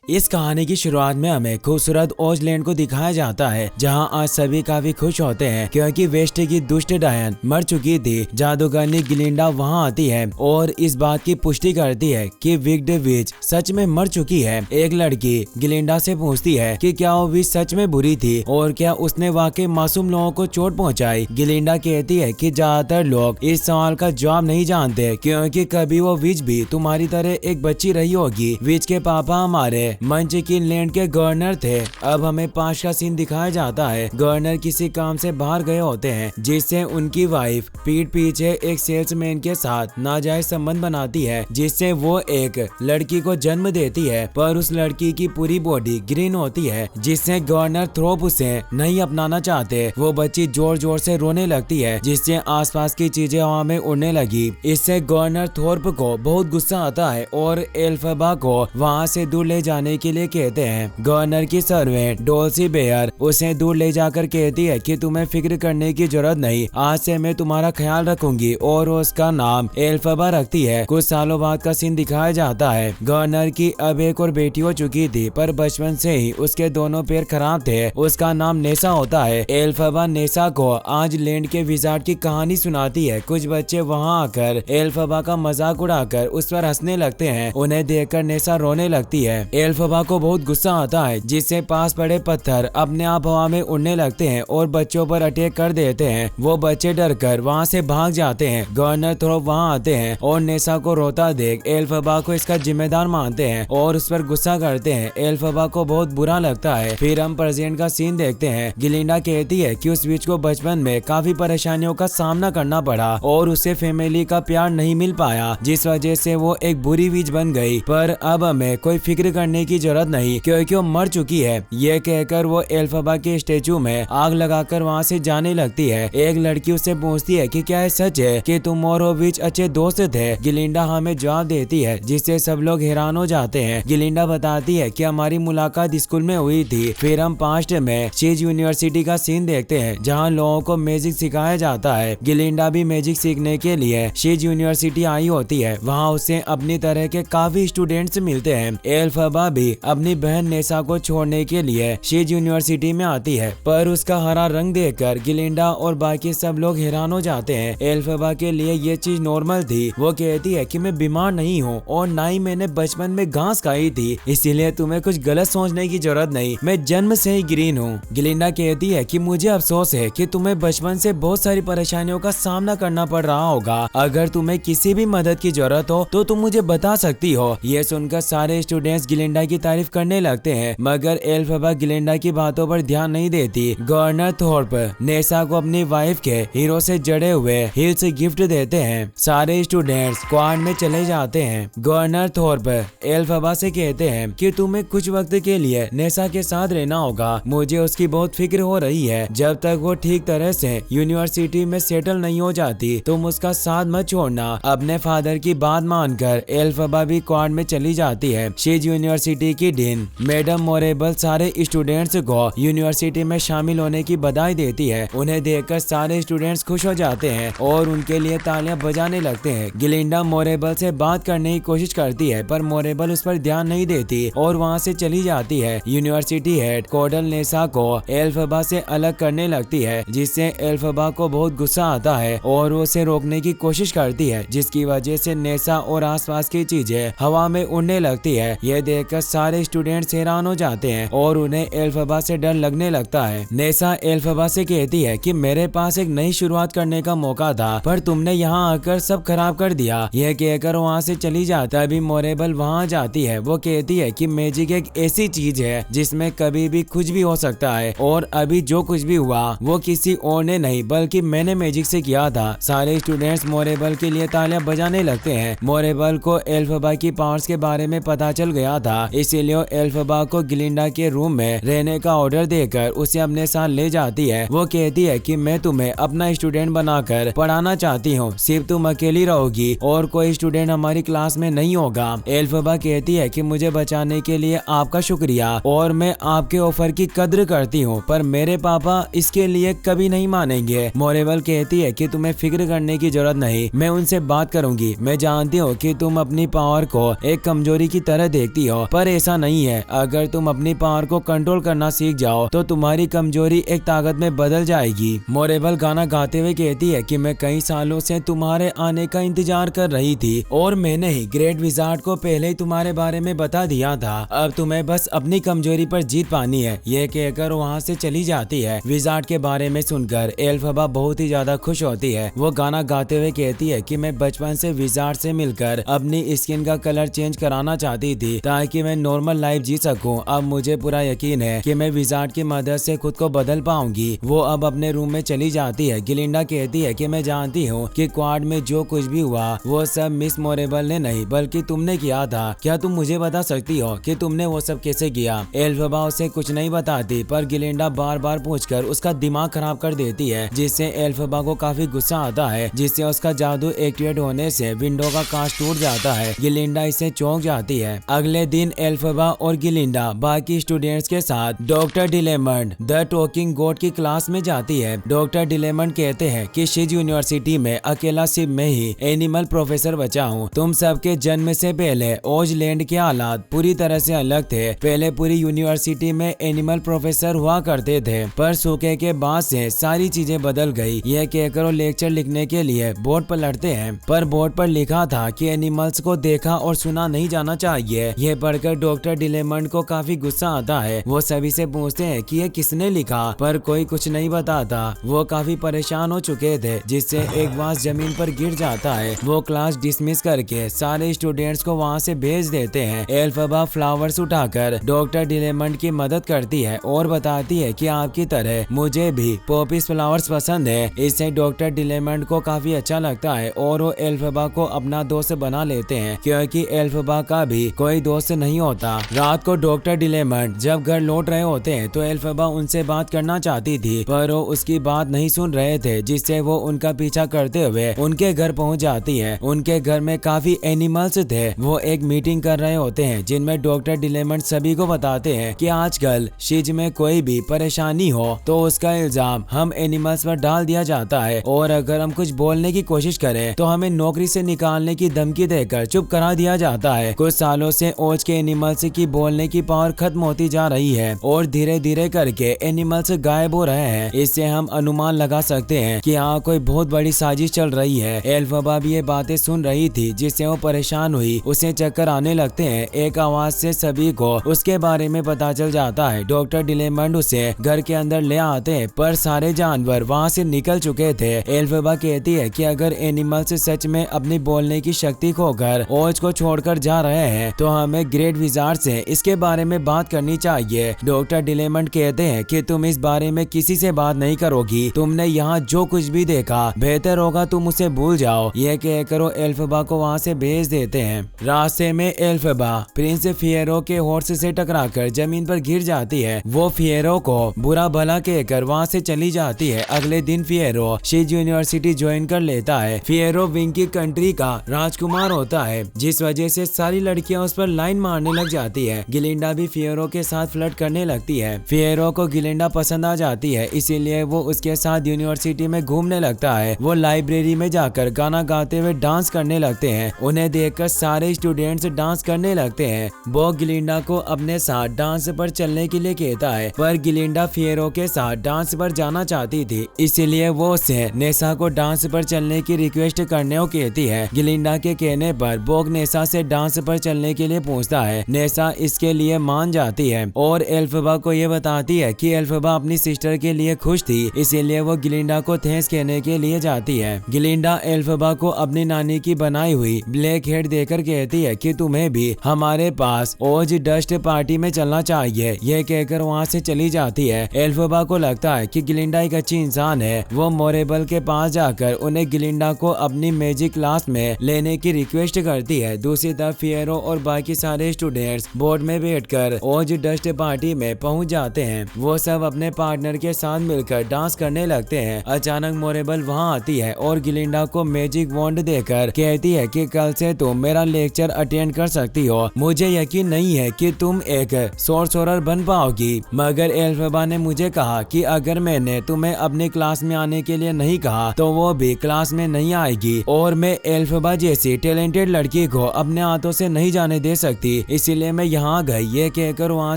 इस कहानी की शुरुआत में हमें खूबसूरत ओजलैंड को दिखाया जाता है, जहां आज सभी काफी खुश होते हैं क्योंकि वेस्ट की दुष्ट डायन मर चुकी थी। जादूगरनी गिलिंडा वहां आती है और इस बात की पुष्टि करती है कि विक्ड विच सच में मर चुकी है। एक लड़की गिलिंडा से पूछती है कि क्या वो विच सच में बुरी थी और क्या उसने वाकई मासूम लोगों को चोट पहुंचाई। गिलिंडा कहती है कि ज्यादातर लोग इस सवाल का जवाब नहीं जानते क्योंकि कभी वो विच भी तुम्हारी तरह एक बच्ची रही होगी। विच के पापा हमारे मंचकिन लैंड के गवर्नर थे। अब हमें 5 का सीन दिखाया जाता है। गवर्नर किसी काम से बाहर गए होते हैं, जिससे उनकी वाइफ पीठ पीछे एक सेल्समैन के साथ नाजायज संबंध बनाती है, जिससे वो एक लड़की को जन्म देती है। पर उस लड़की की पूरी बॉडी ग्रीन होती है, जिससे गवर्नर थ्रोप उसे नहीं अपनाना चाहते। वो बच्ची जोर जोर से रोने लगती है, जिससे आसपास की चीजें हवा में उड़ने लगी। इससे गवर्नर थोर्प को बहुत गुस्सा आता है और एल्फबा को वहाँ से दूर ले जाने के लिए कहते हैं। गवर्नर की सर्वेंट डोल्सी बेयर उसे दूर ले जाकर कहती है कि तुम्हें फिक्र करने की जरूरत नहीं, आज से मैं तुम्हारा ख्याल रखूंगी, और उसका नाम एल्फबा रखती है। कुछ सालों बाद का सीन दिखाया जाता है। गवर्नर की अब एक और बेटी हो चुकी थी, पर बचपन से ही उसके दोनों पैर खराब थे। उसका नाम नेसा होता है। एल्फबा नेसा को आज लैंड के विजार्ड की कहानी सुनाती है। कुछ बच्चे वहाँ आकर एल्फबा का मजाक उड़ाकर उस पर हंसने लगते हैं। उन्हें देखकर नेसा रोने लगती है। एल्फबा को बहुत गुस्सा आता है, जिससे पास पड़े पत्थर अपने आप हवा में उड़ने लगते हैं और बच्चों पर अटैक कर देते हैं। वो बच्चे डरकर वहाँ से भाग जाते हैं। गवर्नर थोरोप वहाँ आते हैं और नेसा को रोता देख एल्फबा को इसका जिम्मेदार मानते हैं और उस पर गुस्सा करते हैं। एल्फबा को बहुत बुरा लगता है। फिर हम प्रेजेंट का सीन देखते हैं। गिलिंडा कहती है कि उस विच को बचपन में काफी परेशानियों का सामना करना पड़ा और उसे फैमिली का प्यार नहीं मिल पाया, जिस वजह से वो एक बुरी विच बन गई। पर अब हमें कोई फिक्र करने की जरूरत नहीं क्योंकि वो मर चुकी है। ये कहकर वो एल्फबा के स्टेचू में आग लगाकर वहाँ से जाने लगती है। एक लड़की उससे पूछती है कि क्या ये सच है कि तुम और वो विच अच्छे दोस्त थे। गिलिंडा हमें जवाब देती है, जिससे सब लोग हैरान हो जाते हैं। गिलिंडा बताती है कि हमारी मुलाकात स्कूल में हुई थी। फिर हम पास्ट में शीज यूनिवर्सिटी का सीन देखते हैं, जहाँ लोगों को मैजिक सिखाया जाता है। गिलिंडा भी मैजिक सीखने के लिए शीज यूनिवर्सिटी आई होती है। वहाँ उसे अपनी तरह के काफी स्टूडेंट्स मिलते हैं। एल्फबा भी अपनी बहन नेसा को छोड़ने के लिए शीज यूनिवर्सिटी में आती है, पर उसका हरा रंग देखकर गिलिंडा और बाकी सब लोग हैरान हो जाते हैं। एल्फबा के लिए ये चीज नॉर्मल थी। वो कहती है कि मैं बीमार नहीं हूँ और ना ही मैंने बचपन में घास खाई थी, इसीलिए तुम्हें कुछ गलत सोचने की जरूरत नहीं, मैं जन्म से ही ग्रीन हूँ। गिलिंडा कहती है कि मुझे अफसोस है कि तुम्हें बचपन से बहुत सारी परेशानियों का सामना करना पड़ रहा होगा। अगर तुम्हें किसी भी मदद की जरूरत हो तो तुम मुझे बता सकती हो। ये सुनकर सारे स्टूडेंट्स गिलिंडा की तारीफ करने लगते हैं, मगर एल्फबा गिलिंडा की बातों पर ध्यान नहीं देती। गवर्नर थोर्प नेसा को अपनी वाइफ के हीरो से जड़े हुए हिल्स गिफ्ट देते हैं। सारे स्टूडेंट्स क्वाड में चले जाते हैं। गवर्नर थोर्प एल्फबा से कहते हैं कि तुम्हें कुछ वक्त के लिए नेसा के साथ रहना होगा। मुझे उसकी बहुत फिक्र हो रही है। जब तक वो ठीक तरह से यूनिवर्सिटी में सेटल नहीं हो जाती, तुम उसका साथ मत छोड़ना। अपने फादर की बात मानकर एल्फबा भी क्वाड में चली जाती है। शीज यूनिवर्सिटी की डीन मैडम मोरेबल सारे स्टूडेंट्स को यूनिवर्सिटी में शामिल होने की बधाई देती है। उन्हें देखकर सारे स्टूडेंट्स खुश हो जाते हैं और उनके लिए तालियां बजाने लगते हैं। गिलिंडा मोरेबल से बात करने की कोशिश करती है, पर मोरेबल उस पर ध्यान नहीं देती और वहां से चली जाती है। यूनिवर्सिटी हेड कोडल नेसा को एल्फबा से अलग करने लगती है, जिससे एल्फबा को बहुत गुस्सा आता है और वो उसे रोकने की कोशिश करती है, जिसकी वजह से नेसा और आसपास की चीजें हवा में उड़ने लगती है। यह देखकर सारे स्टूडेंट्स हैरान हो जाते हैं और उन्हें एल्फबा से डर लगने लगता है। नेसा एल्फबा से कहती है कि मेरे पास एक नई शुरुआत करने का मौका था, पर तुमने यहाँ आकर सब खराब कर दिया। यह कहकर वहाँ से चली जाता है। अभी मोरेबल वहाँ जाती है। वो कहती है कि मैजिक एक ऐसी चीज है जिसमें कभी भी कुछ भी हो सकता है, और अभी जो कुछ भी हुआ वो किसी और ने नहीं बल्कि मैंने मैजिक से किया था। सारे स्टूडेंट्स मोरेबल के लिए तालियां बजाने लगते हैं। मोरेबल को एल्फबा की पावर्स के बारे में पता चल गया था, इसीलिए एल्फबा को गिलिंडा के रूम में रहने का ऑर्डर देकर उसे अपने साथ ले जाती है। वो कहती है कि मैं तुम्हें अपना स्टूडेंट बनाकर पढ़ाना चाहती हूँ, सिर्फ तुम अकेली रहोगी और कोई स्टूडेंट हमारी क्लास में नहीं होगा। एल्फबा कहती है कि मुझे बचाने के लिए आपका शुक्रिया और मैं आपके ऑफर की कद्र करती हूँ, पर मेरे पापा इसके लिए कभी नहीं मानेंगे। मोरेबल कहती है कि तुम्हें फिक्र करने की जरूरत नहीं, मैं उनसे बात करूंगी। मैं जानती हूँ कि तुम अपनी पावर को एक कमजोरी की तरह देखती हो, पर पर ऐसा नहीं है। अगर तुम अपनी पावर को कंट्रोल करना सीख जाओ तो तुम्हारी कमजोरी एक ताकत में बदल जाएगी। मोरेबल गाना गाते हुए कहती है कि मैं कई सालों से तुम्हारे आने का इंतजार कर रही थी और मैंने ही ग्रेट विजार्ड को पहले ही तुम्हारे बारे में बता दिया था। अब तुम्हें बस अपनी कमजोरी पर जीत पानी है। ये कहकर वहाँ से चली जाती है। विजार्ड के बारे में सुनकर एल्फबा बहुत ही ज्यादा खुश होती है। वो गाना गाते हुए कहती है कि मैं बचपन से विजार्ड से मिलकर अपनी स्किन का कलर चेंज कराना चाहती थी ताकि मैं नॉर्मल लाइफ जी सकूं। अब मुझे पूरा यकीन है कि मैं विजार्ड की मदद से खुद को बदल पाऊंगी। वो अब अपने रूम में चली जाती है। गिलिंडा कहती है कि मैं जानती हूँ कि क्वाड में जो कुछ भी हुआ वो सब मिस मोरेबल ने नहीं बल्कि तुमने किया था। क्या तुम मुझे बता सकती हो कि तुमने वो सब कैसे किया? एल्फबा उसे कुछ नहीं बताती पर गिलिंडा बार बार पूछकर उसका दिमाग खराब कर देती है, जिससे एल्फबा को काफी गुस्सा आता है, जिससे उसका जादू एक्टिवेट होने से विंडो का कांच टूट जाता है। गिलिंडा इसे चौंक जाती है। अगले दिन एल्फबा और गिलिंडा बाकी स्टूडेंट्स के साथ डॉक्टर डिलेमंड द टॉकिंग गॉड की क्लास में जाती है। डॉक्टर डिलेमंड कहते हैं कि शिज यूनिवर्सिटी में अकेला सिर्फ मैं ही एनिमल प्रोफेसर बचा हूँ। तुम सबके जन्म से पहले ओजलैंड के हालात पूरी तरह से अलग थे। पहले पूरी यूनिवर्सिटी में एनिमल प्रोफेसर हुआ करते थे पर सूखे के बाद से सारी चीजें बदल गई। यह कहकर वो लेक्चर लिखने के लिए बोर्ड पर लड़ते हैं पर बोर्ड पर लिखा था कि एनिमल्स को देखा और सुना नहीं जाना चाहिए। यह पढ़कर डॉक्टर डिलेमंड को काफी गुस्सा आता है। वो सभी से पूछते हैं कि यह किसने लिखा पर कोई कुछ नहीं बताता। वो काफी परेशान हो चुके थे, जिससे एक बांस जमीन पर गिर जाता है। वो क्लास डिसमिस करके सारे स्टूडेंट्स को वहाँ से भेज देते हैं। एल्फबा फ्लावर्स उठाकर डॉक्टर डिलेमंड की मदद करती है और बताती है कि आपकी तरह मुझे भी पॉपीज फ्लावर्स पसंद है। इससे डॉक्टर डिलेमंड को काफी अच्छा लगता है और वो एल्फबा को अपना दोस्त बना लेते हैं क्योंकि एल्फबा का भी कोई दोस्त नहीं होता। रात को डॉक्टर डिलेमंड जब घर लौट रहे होते हैं तो एल्फबा उनसे बात करना चाहती थी पर वो उसकी बात नहीं सुन रहे थे, जिससे वो उनका पीछा करते हुए उनके घर पहुंच जाती है। उनके घर में काफी एनिमल्स थे। वो एक मीटिंग कर रहे होते हैं जिनमें डॉक्टर डिलेमंड सभी को बताते हैं कि आजकल शिज में कोई भी परेशानी हो तो उसका इल्जाम हम एनिमल्स पर डाल दिया जाता है और अगर हम कुछ बोलने की कोशिश करें तो हमें नौकरी से निकालने की धमकी देकर चुप करा दिया जाता है। कुछ सालों से ओज के एनिमल्स की बोलने की पावर खत्म होती जा रही है और धीरे धीरे करके एनिमल्स गायब हो रहे हैं। इससे हम अनुमान लगा सकते हैं कि यहाँ कोई बहुत बड़ी साजिश चल रही है। एल्फबा भी ये बातें सुन रही थी, जिससे वो परेशान हुई। उसे चक्कर आने लगते हैं। एक आवाज से सभी को उसके बारे में पता चल जाता है। डॉक्टर डिलेमंड उसे घर के अंदर ले आते हैं पर सारे जानवर वहाँ से निकल चुके थे। एल्फबा कहती है कि अगर एनिमल्स सच में अपनी बोलने की शक्ति खोकर ओज को छोड़कर जा रहे हैं तो हमें ग्रेट विजार्ड से इसके बारे में बात करनी चाहिए। डॉक्टर डिलेमंड कहते हैं कि तुम इस बारे में किसी से बात नहीं करोगी। तुमने यहाँ जो कुछ भी देखा बेहतर होगा तुम उसे भूल जाओ। यह कहकर वो एल्फबा को वहाँ से भेज देते हैं। रास्ते में एल्फबा प्रिंस फिएरो के हॉर्स से टकराकर जमीन पर गिर जाती है। वो फिएरो को बुरा भला कहकर वहाँ से चली जाती है। अगले दिन फिएरो शिज यूनिवर्सिटी ज्वाइन कर लेता है। फिएरो विंकी कंट्री का राजकुमार होता है, जिस वजह से सारी लड़कियां उस पर लाइन मारने लग जाती है। गिलिंडा भी फिएरो के साथ फ्लर्ट करने लगती है। फिएरो को गिलिंडा पसंद आ जाती है, इसीलिए वो उसके साथ यूनिवर्सिटी में घूमने लगता है। वो लाइब्रेरी में जाकर गाना गाते हुए डांस करने लगते हैं। उन्हें देखकर सारे स्टूडेंट्स डांस करने लगते हैं। वो गिलिंडा को अपने साथ डांस पर चलने के लिए कहता है पर गिलिंडा फिएरो के साथ डांस पर जाना चाहती थी, इसीलिए वो उससे नेसा को डांस पर चलने की रिक्वेस्ट करने को कहती है। गिलिंडा के कहने पर बोग नेसा से डांस पर चलने के लिए पूछता है। नेसा इसके लिए मान जाती है और एल्फबा को ये बताती है कि एल्फबा अपनी सिस्टर के लिए खुश थी, इसीलिए वो गिलिंडा को थैंक्स कहने के लिए जाती है। गिलिंडा एल्फबा को अपनी नानी की बनाई हुई ब्लैक हेड देकर कहती है कि तुम्हें भी हमारे पास ओज डस्ट पार्टी में चलना चाहिए। यह कहकर वहाँ से चली जाती है। एल्फबा को लगता है कि गिलिंडा एक अच्छी इंसान है। वो मोरेबल के पास जाकर उन्हें गिलिंडा को अपनी मैजिक क्लास में लेने की रिक्वेस्ट करती है। दूसरी तरफ फिएरो और बाकी सारे स्टूडेंट्स बोर्ड में बैठकर ओज डस्ट पार्टी में पहुंच जाते हैं। वो सब अपने पार्टनर के साथ मिलकर डांस करने लगते हैं। अचानक मोरेबल वहां आती है और गिलिंडा को मैजिक वॉन्ड देकर कहती है कि कल से तुम मेरा लेक्चर अटेंड कर सकती हो। मुझे यकीन नहीं है कि तुम एक सोर्सरर बन पाओगी, मगर एल्फबा ने मुझे कहा कि अगर मैंने तुम्हें अपनी क्लास में आने के लिए नहीं कहा तो वो भी क्लास में नहीं आएगी और मैं एल्फबा जैसी टैलेंटेड लड़की को अपने हाथों से नहीं जाने दे सकती। थी, इसीलिए मैं यहाँ गई, ये कहकर वहाँ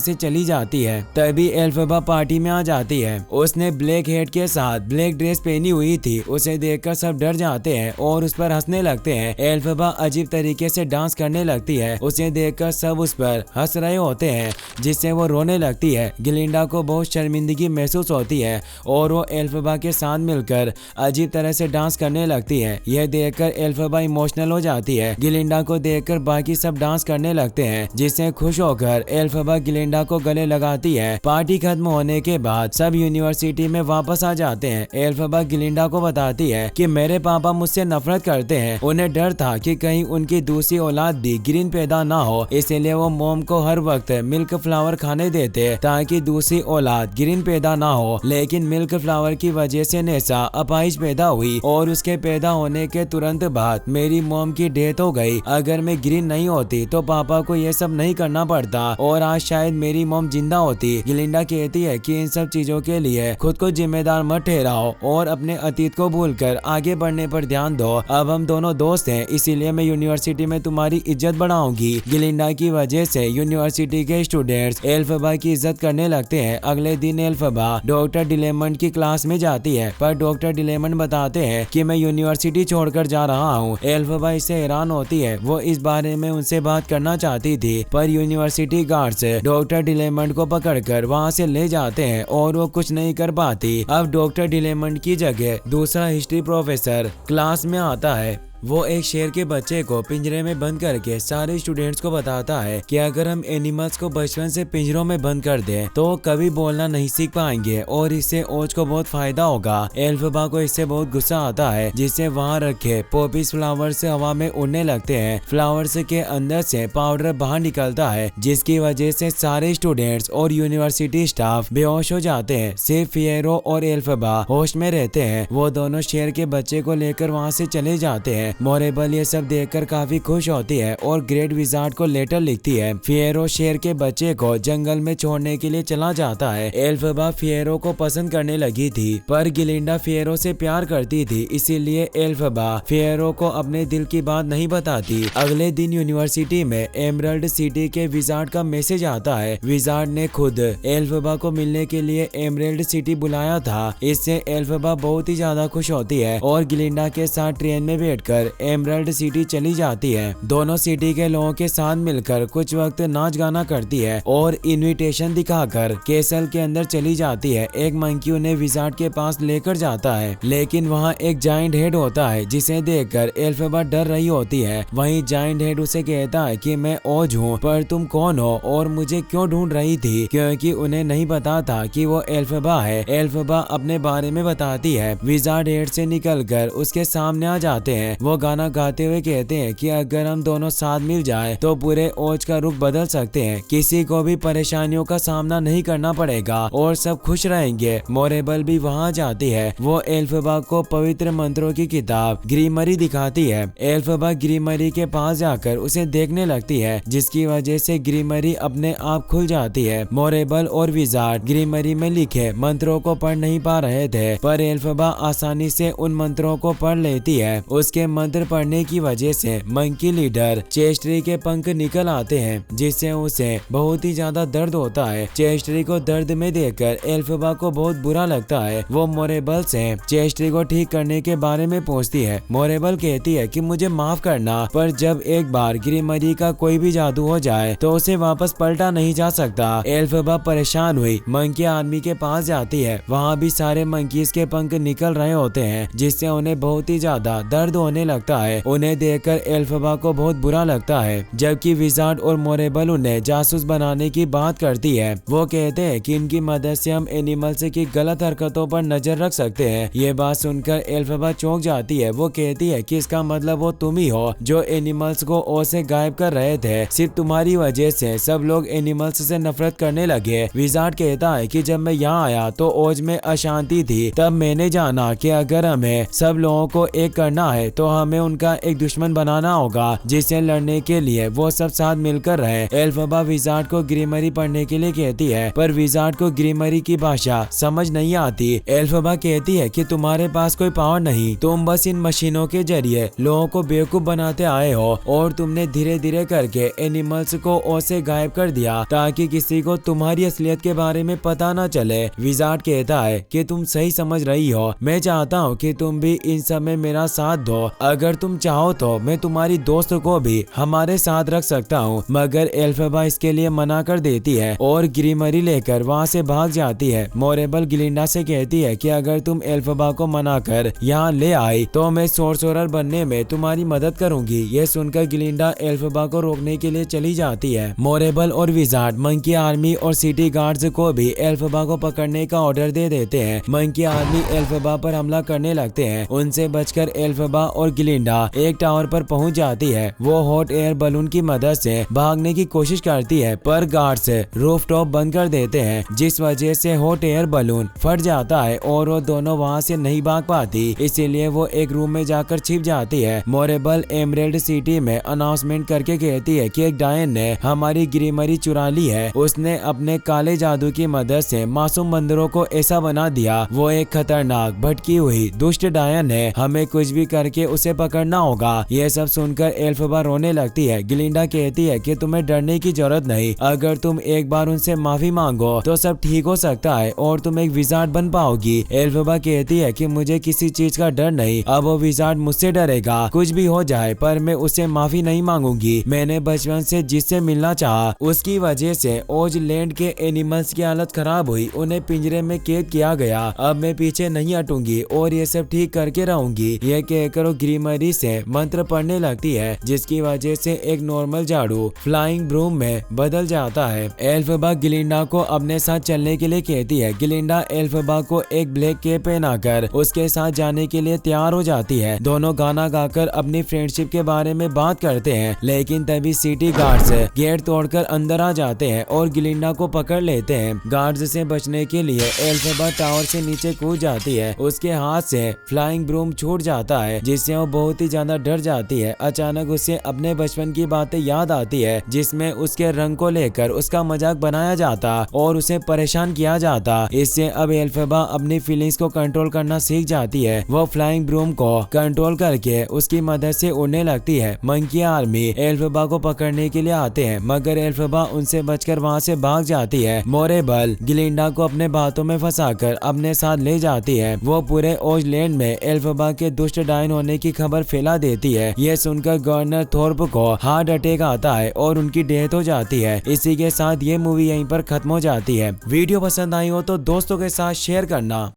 से चली जाती है। तभी एल्फबा पार्टी में आ जाती है। उसने ब्लैक हेड के साथ ब्लैक ड्रेस पहनी हुई थी। उसे देखकर सब डर जाते हैं और उस पर हंसने लगते हैं। एल्फबा अजीब तरीके से डांस करने लगती है। उसे देखकर सब उस पर हंस रहे होते हैं, जिससे वो रोने लगती है। गिलिंडा को बहुत शर्मिंदगी महसूस होती है और वो एल्फबा के साथ मिलकर अजीब तरह से डांस करने लगती है। यह देखकर एल्फबा इमोशनल हो जाती है। गिलिंडा को देखकर बाकी सब डांस करने लगते हैं, जिससे खुश होकर एल्फबा गिलिंडा को गले लगाती है। पार्टी खत्म होने के बाद सब यूनिवर्सिटी में वापस आ जाते हैं। एल्फबा गिलिंडा को बताती है कि मेरे पापा मुझसे नफरत करते हैं। उन्हें डर था कि कहीं उनकी दूसरी औलाद भी ग्रीन पैदा ना हो, इसलिए वो मॉम को हर वक्त मिल्क फ्लावर खाने देते ताकि दूसरी औलाद ग्रीन पैदा ना हो। लेकिन मिल्क फ्लावर की वजह से नेसा अपाहिज पैदा हुई और उसके पैदा होने के तुरंत बाद मेरी मॉम की डेथ हो गई। अगर मैं ग्रीन नहीं होती तो पापा को ये सब नहीं करना पड़ता और आज शायद मेरी मॉम जिंदा होती। गिलिंडा कहती है कि इन सब चीजों के लिए खुद को जिम्मेदार मत ठहराओ और अपने अतीत को भूलकर आगे बढ़ने पर ध्यान दो। अब हम दोनों दोस्त हैं, इसीलिए मैं यूनिवर्सिटी में तुम्हारी इज्जत बढ़ाऊंगी। गिलिंडा की वजह से यूनिवर्सिटी के स्टूडेंट्स एल्फबा की इज्जत करने लगते हैं। अगले दिन एल्फबा डॉक्टर डिलेमंड की क्लास में जाती है, पर डॉक्टर डिलेमंड बताते हैं कि मैं यूनिवर्सिटी छोड़कर जा रहा हूँ। एल्फबा इससे हैरान होती है। वो इस बारे में उनसे बात करना चाहती थी, पर यूनिवर्सिटी गार्ड्स डॉक्टर डिलेमंड को पकड़कर वहाँ से ले जाते हैं और वो कुछ नहीं कर पाती। अब डॉक्टर डिलेमंड की जगह दूसरा हिस्ट्री प्रोफेसर क्लास में आता है। वो एक शेर के बच्चे को पिंजरे में बंद करके सारे स्टूडेंट्स को बताता है कि अगर हम एनिमल्स को बचपन से पिंजरों में बंद कर दें तो कभी बोलना नहीं सीख पाएंगे और इससे ओज को बहुत फायदा होगा। एल्फबा को इससे बहुत गुस्सा आता है, जिससे वहाँ रखे पॉपीज फ्लावर से हवा में उड़ने लगते हैं। फ्लावर्स के अंदर से पाउडर बाहर निकलता है, जिसकी वजह से सारे स्टूडेंट्स और यूनिवर्सिटी स्टाफ बेहोश हो जाते हैं। सिर्फ फिएरो और एल्फबा होश में रहते हैं। वो दोनों शेर के बच्चे को लेकर वहाँ से चले जाते हैं। मोरेबल ये सब देखकर काफी खुश होती है और ग्रेट विजार्ड को लेटर लिखती है। फिएरो शेर के बच्चे को जंगल में छोड़ने के लिए चला जाता है। एल्फबा फिएरो को पसंद करने लगी थी, पर गिलिंडा फिएरो से प्यार करती थी, इसीलिए एल्फबा फिएरो को अपने दिल की बात नहीं बताती। अगले दिन यूनिवर्सिटी में एमरल्ड सिटी के विजार्ड का मैसेज आता है। विजार्ड ने खुद एल्फबा को मिलने के लिए एमरल्ड सिटी बुलाया था। इससे एल्फबा बहुत ही ज्यादा खुश होती है और गिलिंडा के साथ ट्रेन में बैठकर एमरल्ड सिटी चली जाती है। दोनों सिटी के लोगों के साथ मिलकर कुछ वक्त नाच गाना करती है और इनविटेशन दिखाकर कैसल के अंदर चली जाती है। एक मंकी उन्हें विजार्ड के पास लेकर जाता है, लेकिन वहाँ एक जाइंट हेड होता है, जिसे देखकर एल्फबा डर रही होती है। वहीं जाइंट हेड उसे कहता है कि मैं ओज हूँ, पर तुम कौन हो और मुझे क्यों ढूंढ रही थी, क्योंकि उन्हें नहीं पता था कि वो एल्फबा है। एल्फबा अपने बारे में बताती है। विजार्ड हेड से निकलकर उसके सामने आ जाते हैं। वो गाना गाते हुए कहते हैं कि अगर हम दोनों साथ मिल जाएं तो पूरे ओज का रुख बदल सकते हैं, किसी को भी परेशानियों का सामना नहीं करना पड़ेगा और सब खुश रहेंगे। मोरेबल भी वहाँ जाती है। वो एल्फबा को पवित्र मंत्रों की किताब ग्रीमरी दिखाती है। एल्फबा ग्रीमरी के पास जाकर उसे देखने लगती है, जिसकी वजह से ग्रीमरी अपने आप खुल जाती है। मोरेबल और विजार्ड ग्रीमरी में लिखे मंत्रों को पढ़ नहीं पा रहे थे, पर एल्फबा आसानी से उन मंत्रों को पढ़ लेती है। उसके मंत्र पढ़ने की वजह से मंकी लीडर चेस्ट्री के पंख निकल आते हैं, जिससे उसे बहुत ही ज्यादा दर्द होता है। चेस्ट्री को दर्द में देखकर एल्फबा को बहुत बुरा लगता है। वो मोरेबल से चेस्ट्री को ठीक करने के बारे में पूछती है। मोरेबल कहती है कि मुझे माफ करना, पर जब एक बार ग्रीमरी का कोई भी जादू हो जाए तो उसे वापस पलटा नहीं जा सकता। एल्फबा परेशान हुई मंकी आर्मी के पास जाती है। वहाँ भी सारे मंकीज के पंख निकल रहे होते हैं, जिससे उन्हें बहुत ही ज्यादा दर्द होने लगता है। उन्हें देखकर एल्फबा को बहुत बुरा लगता है, जबकि विजार्ड और मोरेबल उन्हें जासूस बनाने की बात करती है। वो कहते हैं कि इनकी मदद से हम एनिमल्स की गलत हरकतों पर नजर रख सकते हैं। ये बात सुनकर एल्फबा चौंक जाती है। वो कहती है कि इसका मतलब वो तुम ही हो जो एनिमल्स को ओज से गायब कर रहे थे। सिर्फ तुम्हारी वजह से सब लोग एनिमल्स से नफरत करने लगे। विजार्ड कहता है कि जब मैं यहाँ आया तो ओज में अशांति थी, तब मैंने जाना कि अगर हमें सब लोगों को एक करना है तो हमें उनका एक दुश्मन बनाना होगा जिससे लड़ने के लिए वो सब साथ मिलकर रहे। एल्फबा विजार्ड को ग्रीमरी पढ़ने के लिए कहती है, पर विजार्ड को ग्रीमरी की भाषा समझ नहीं आती। एल्फबा कहती है कि तुम्हारे पास कोई पावर नहीं, तुम बस इन मशीनों के जरिए लोगों को बेवकूफ बनाते आए हो और तुमने धीरे धीरे करके एनिमल्स को ओ से गायब कर दिया ताकि किसी को तुम्हारी असलियत के बारे में पता न चले। विजार्ड कहता है कि तुम सही समझ रही हो, मैं चाहता हूँ कि तुम भी इन सब में मेरा साथ दो। अगर तुम चाहो तो मैं तुम्हारी दोस्त को भी हमारे साथ रख सकता हूँ, मगर एल्फबा इसके लिए मना कर देती है और ग्रीमरी लेकर वहाँ से भाग जाती है। मोरेबल ग्लिंडा से कहती है कि अगर तुम एल्फबा को मना कर यहाँ ले आई तो मैं सोर्सरर बनने में तुम्हारी मदद करूंगी। ये सुनकर ग्लिंडा एल्फबा को रोकने के लिए चली जाती है। मोरेबल और विजार्ड मंकी आर्मी और सिटी गार्ड्स को भी एल्फबा को पकड़ने का ऑर्डर दे देते हैं। मंकी आर्मी एल्फबा पर हमला करने लगते हैं। उनसे बचकर एल्फबा और ग्लिंडा एक टावर पर पहुंच जाती है। वो हॉट एयर बलून की मदद से भागने की कोशिश करती है, पर गार्ड्स रूफ टॉप बंद कर देते हैं, जिस वजह से हॉट एयर बलून फट जाता है और वो दोनों वहाँ से नहीं भाग पाती। इसीलिए वो एक रूम में जाकर छिप जाती है। मोरेबल एमरेल्ड सिटी में अनाउंसमेंट करके कहती है कि एक डायन ने हमारी ग्रीमरी चुरा ली है। उसने अपने काले जादू की मदद से मासूम बंदरों को ऐसा बना दिया। वो एक खतरनाक भटकी हुई दुष्ट डायन है, हमें कुछ भी करके उसे पकड़ना होगा। ये सब सुनकर एल्फबा रोने लगती है। ग्लिंडा कहती है कि तुम्हें डरने की जरूरत नहीं, अगर तुम एक बार उनसे माफी मांगो तो सब ठीक हो सकता है और तुम एक विजार्ड बन पाओगी। एल्फबा कहती है कि मुझे किसी चीज का डर नहीं, अब वो विजार्ड मुझसे डरेगा, कुछ भी हो जाए, पर मैं उससे माफी नहीं मांगूंगी। मैंने बचपन से जिससे मिलना चाहा उसकी वजह से ओज लैंड के एनिमल्स की हालत खराब हुई, उन्हें पिंजरे में कैद किया गया। अब मैं पीछे नहीं हटूंगी और ये सब ठीक करके रहूंगी। यह कहकर वो ग्रीमरी से मंत्र पढ़ने लगती है, जिसकी वजह से एक नॉर्मल झाड़ू फ्लाइंग ब्रूम में बदल जाता है। एल्फबा ग्लिंडा को अपने साथ चलने के लिए कहती है। ग्लिंडा एल्फबा को एक ब्लैक कैप पहनाकर उसके साथ जाने के लिए तैयार हो जाती है। दोनों गाना गाकर अपनी फ्रेंडशिप के बारे में बात करते हैं, लेकिन तभी सिटी गार्ड्स गेट तोड़कर अंदर आ जाते हैं और ग्लिंडा को पकड़ लेते हैं। गार्ड्स से बचने के लिए एल्फबा टावर से नीचे कूद जाती है। उसके हाथ से फ्लाइंग ब्रूम छूट जाता है, जिससे वो बहुत ही ज्यादा डर जाती है। अचानक उसे अपने बचपन की बातें याद आती है, जिसमें उसके रंग को लेकर उसका मजाक बनाया जाता और उसे परेशान किया जाता। इससे अब एल्फबा अपनी फीलिंग्स को कंट्रोल करना सीख जाती है। वो फ्लाइंग ब्रूम को कंट्रोल करके उसकी मदद से उड़ने लगती है। मंकी आर्मी एल्फबा को पकड़ने के लिए आते हैं, मगर एल्फबा उनसे बचकर वहाँ से भाग जाती है। मोरेबल ग्लिंडा को अपने बातों में फंसाकर अपने साथ ले जाती है। वो पूरे ओज लैंड में एल्फबा के दुष्ट डायन होने की खबर फैला देती है। ये सुनकर गवर्नर थोर्प को हार्ट अटैक आता है और उनकी डेथ हो जाती है। इसी के साथ ये मूवी यहीं पर खत्म हो जाती है। वीडियो पसंद आई हो तो दोस्तों के साथ शेयर करना।